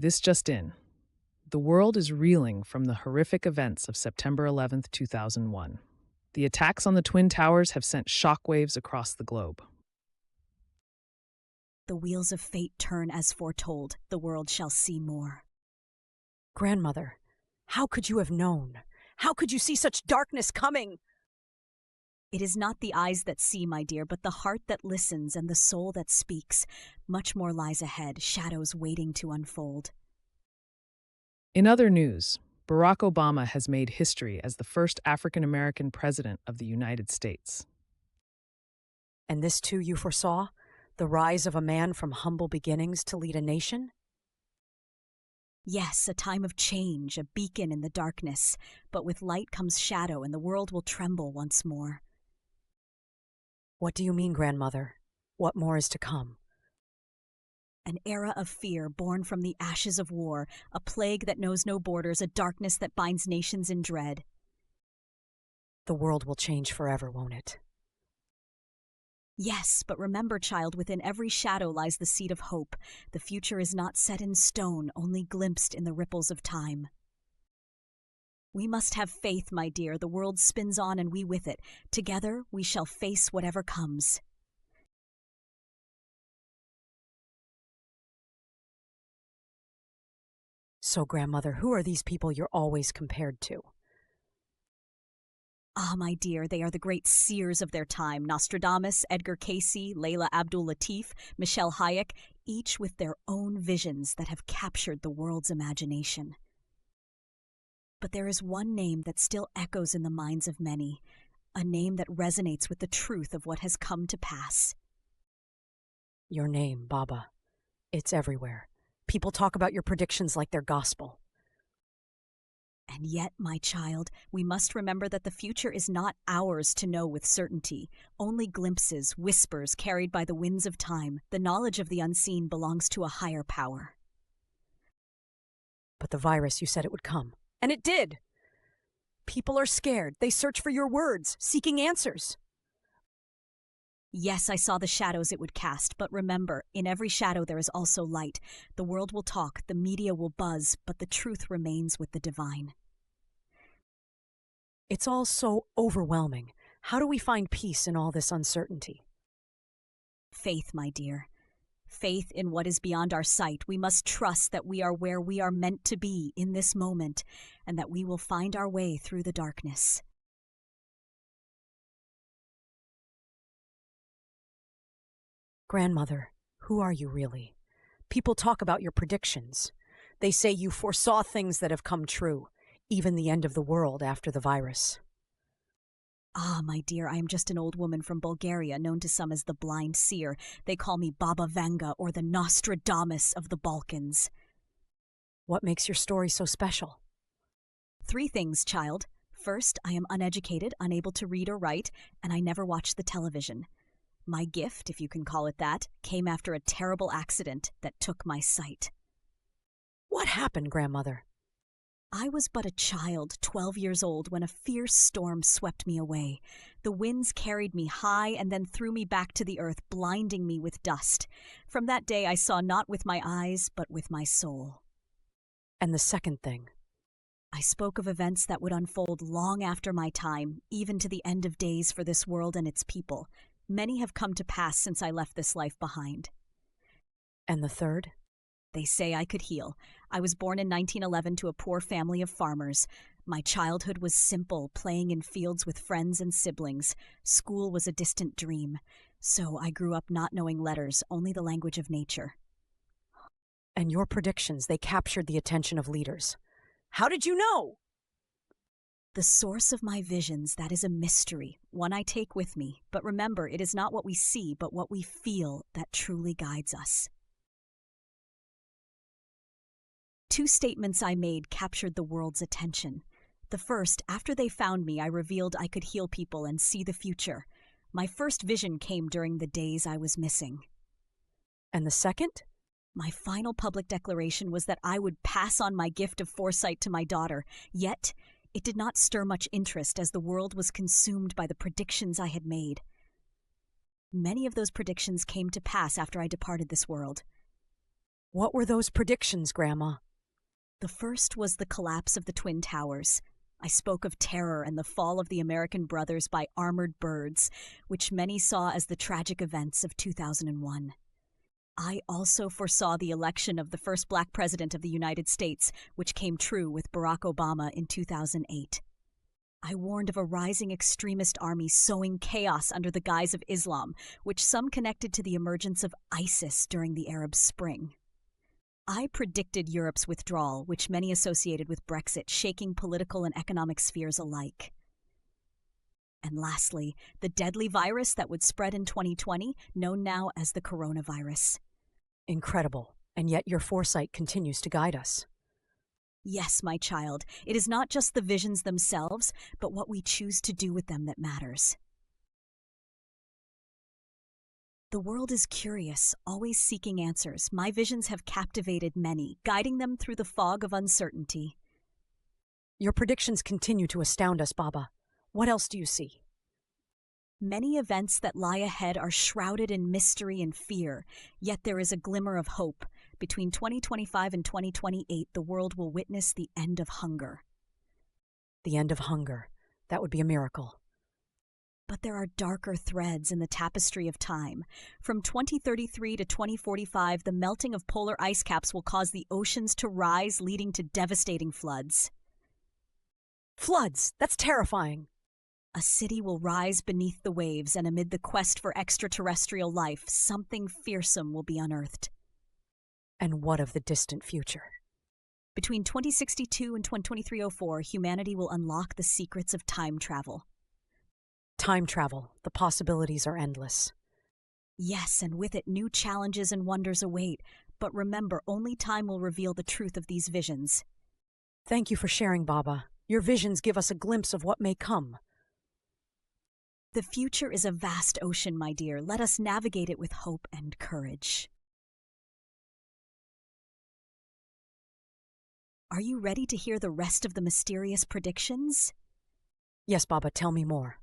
This just in. The world is reeling from the horrific events of September 11th, 2001. The attacks on the Twin Towers have sent shockwaves across the globe. The wheels of fate turn as foretold. The world shall see more. Grandmother, how could you have known? How could you see such darkness coming? It is not the eyes that see, my dear, but the heart that listens and the soul that speaks. Much more lies ahead, shadows waiting to unfold. In other news, Barack Obama has made history as the first African American president of the United States. And this too you foresaw? The rise of a man from humble beginnings to lead a nation? Yes, a time of change, a beacon in the darkness. But with light comes shadow, and the world will tremble once more. What do you mean, Grandmother? What more is to come? An era of fear born from the ashes of war, a plague that knows no borders, a darkness that binds nations in dread. The world will change forever, won't it? Yes, but remember, child, within every shadow lies the seed of hope. The future is not set in stone, only glimpsed in the ripples of time. We must have faith, my dear. The world spins on and we with it. Together, we shall face whatever comes. So, Grandmother, who are these people you're always compared to? Ah, my dear, they are the great seers of their time. Nostradamus, Edgar Cayce, Layla Abdul Latif, Michelle Hayek, each with their own visions that have captured the world's imagination. But there is one name that still echoes in the minds of many, a name that resonates with the truth of what has come to pass. Your name, Baba. It's everywhere. People talk about your predictions like they're gospel. And yet, my child, we must remember that the future is not ours to know with certainty. Only glimpses, whispers carried by the winds of time. The knowledge of the unseen belongs to a higher power. But the virus, you said it would come. And it did! People are scared. They search for your words, seeking answers. Yes, I saw the shadows it would cast, but remember, in every shadow there is also light. The world will talk, the media will buzz, but the truth remains with the divine. It's all so overwhelming. How do we find peace in all this uncertainty? Faith, my dear. Faith in what is beyond our sight. We must trust that we are where we are meant to be in this moment, and that we will find our way through the darkness. Grandmother, who are you really? People talk about your predictions. They say you foresaw things that have come true, even the end of the world after the virus. Ah, my dear, I am just an old woman from Bulgaria, known to some as the blind seer. They call me Baba Vanga, or the Nostradamus of the Balkans. What makes your story so special? 3 things, child. First, I am uneducated, unable to read or write, and I never watched the television. My gift, if you can call it that, came after a terrible accident that took my sight. What happened, Grandmother? I was but a child, 12 years old, when a fierce storm swept me away. The winds carried me high and then threw me back to the earth, blinding me with dust. From that day I saw not with my eyes, but with my soul. And the second thing? I spoke of events that would unfold long after my time, even to the end of days for this world and its people. Many have come to pass since I left this life behind. And the third? They say I could heal. I was born in 1911 to a poor family of farmers. My childhood was simple, playing in fields with friends and siblings. School was a distant dream. So I grew up not knowing letters, only the language of nature. And your predictions, they captured the attention of leaders. How did you know? The source of my visions, that is a mystery, one I take with me. But remember, it is not what we see, but what we feel that truly guides us. 2 statements I made captured the world's attention. The first, after they found me, I revealed I could heal people and see the future. My first vision came during the days I was missing. And the second? My final public declaration was that I would pass on my gift of foresight to my daughter, yet it did not stir much interest as the world was consumed by the predictions I had made. Many of those predictions came to pass after I departed this world. What were those predictions, Grandma? The first was the collapse of the Twin Towers. I spoke of terror and the fall of the American brothers by armored birds, which many saw as the tragic events of 2001. I also foresaw the election of the first black president of the United States, which came true with Barack Obama in 2008. I warned of a rising extremist army sowing chaos under the guise of Islam, which some connected to the emergence of ISIS during the Arab Spring. I predicted Europe's withdrawal, which many associated with Brexit, shaking political and economic spheres alike. And lastly, the deadly virus that would spread in 2020, known now as the coronavirus. Incredible, and yet your foresight continues to guide us. Yes, my child, it is not just the visions themselves, but what we choose to do with them that matters. The world is curious, always seeking answers. My visions have captivated many, guiding them through the fog of uncertainty. Your predictions continue to astound us, Baba. What else do you see? Many events that lie ahead are shrouded in mystery and fear, yet there is a glimmer of hope. Between 2025 and 2028, the world will witness the end of hunger. The end of hunger. That would be a miracle. But there are darker threads in the tapestry of time. From 2033 to 2045, the melting of polar ice caps will cause the oceans to rise, leading to devastating floods. Floods! That's terrifying. A city will rise beneath the waves, and amid the quest for extraterrestrial life, something fearsome will be unearthed. And what of the distant future? Between 2062 and 2304, humanity will unlock the secrets of time travel. Time travel. The possibilities are endless. Yes, and with it, new challenges and wonders await. But remember, only time will reveal the truth of these visions. Thank you for sharing, Baba. Your visions give us a glimpse of what may come. The future is a vast ocean, my dear. Let us navigate it with hope and courage. Are you ready to hear the rest of the mysterious predictions? Yes, Baba, tell me more.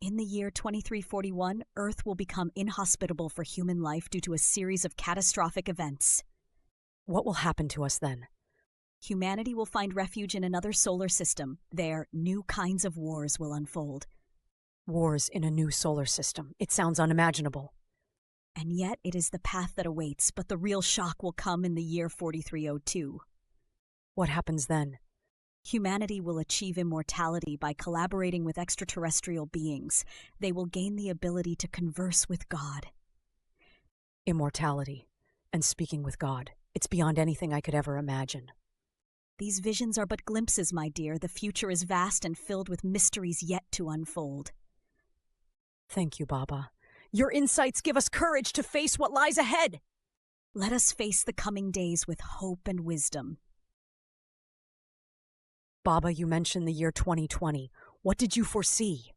In the year 2341, Earth will become inhospitable for human life due to a series of catastrophic events. What will happen to us then? Humanity will find refuge in another solar system. There, new kinds of wars will unfold. Wars in a new solar system. It sounds unimaginable. And yet it is the path that awaits, but the real shock will come in the year 4302. What happens then? Humanity will achieve immortality by collaborating with extraterrestrial beings. They will gain the ability to converse with God. Immortality and speaking with God. It's beyond anything I could ever imagine. These visions are but glimpses, my dear. The future is vast and filled with mysteries yet to unfold. Thank you, Baba. Your insights give us courage to face what lies ahead. Let us face the coming days with hope and wisdom. Baba, you mentioned the year 2020. What did you foresee?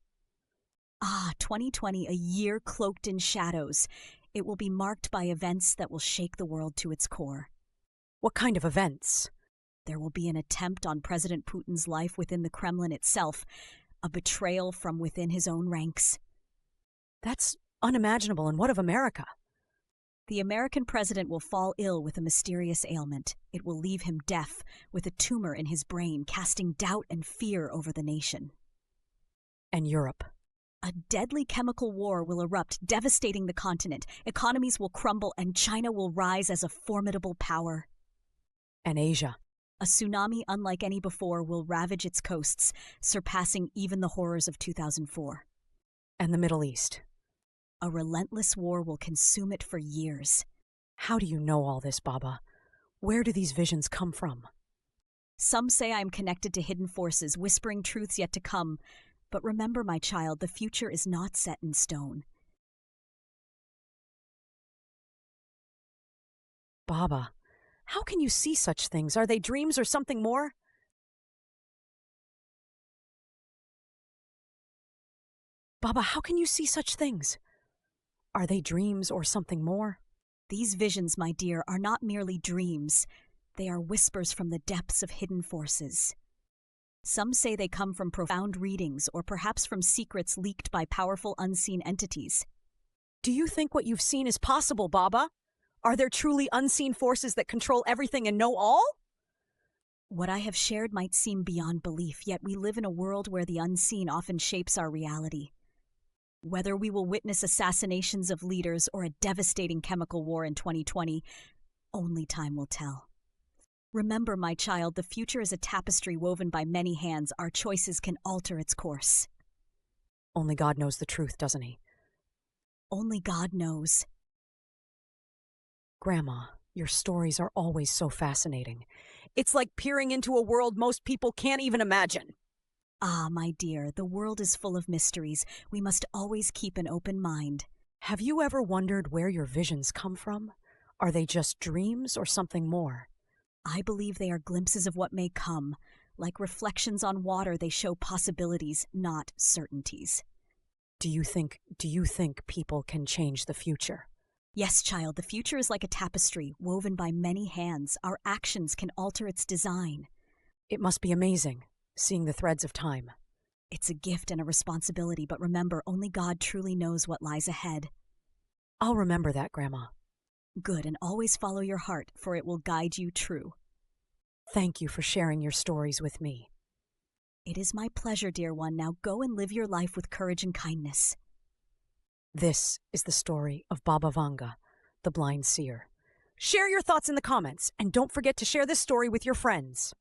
2020, a year cloaked in shadows. It will be marked by events that will shake the world to its core. What kind of events? There will be an attempt on President Putin's life within the Kremlin itself, a betrayal from within his own ranks. That's unimaginable. And what of America? The American president will fall ill with a mysterious ailment. It will leave him deaf, with a tumor in his brain, casting doubt and fear over the nation. And Europe? A deadly chemical war will erupt, devastating the continent. Economies will crumble, and China will rise as a formidable power. And Asia? A tsunami unlike any before will ravage its coasts, surpassing even the horrors of 2004. And the Middle East? A relentless war will consume it for years. How do you know all this, Baba? Where do these visions come from? Some say I am connected to hidden forces, whispering truths yet to come. But remember, my child, the future is not set in stone. Baba, how can you see such things? Are they dreams or something more? Baba, how can you see such things? Are they dreams or something more? These visions, my dear, are not merely dreams. They are whispers from the depths of hidden forces. Some say they come from profound readings or perhaps from secrets leaked by powerful unseen entities. Do you think what you've seen is possible, Baba? Are there truly unseen forces that control everything and know all? What I have shared might seem beyond belief, yet we live in a world where the unseen often shapes our reality. Whether we will witness assassinations of leaders or a devastating chemical war in 2020, only time will tell. Remember, my child, the future is a tapestry woven by many hands. Our choices can alter its course. Only God knows the truth, doesn't he? Only God knows. Grandma, your stories are always so fascinating. It's like peering into a world most people can't even imagine. Ah, my dear, the world is full of mysteries. We must always keep an open mind. Have you ever wondered where your visions come from? Are they just dreams or something more? I believe they are glimpses of what may come. Like reflections on water, they show possibilities, not certainties. Do you think people can change the future? Yes, child, the future is like a tapestry woven by many hands. Our actions can alter its design. It must be amazing, seeing the threads of time. It's a gift and a responsibility, but remember, only God truly knows what lies ahead. I'll remember that, Grandma. Good, and always follow your heart, for it will guide you true. Thank you for sharing your stories with me. It is my pleasure, dear one. Now go and live your life with courage and kindness. This is the story of Baba Vanga, the blind seer. Share your thoughts in the comments, and don't forget to share this story with your friends.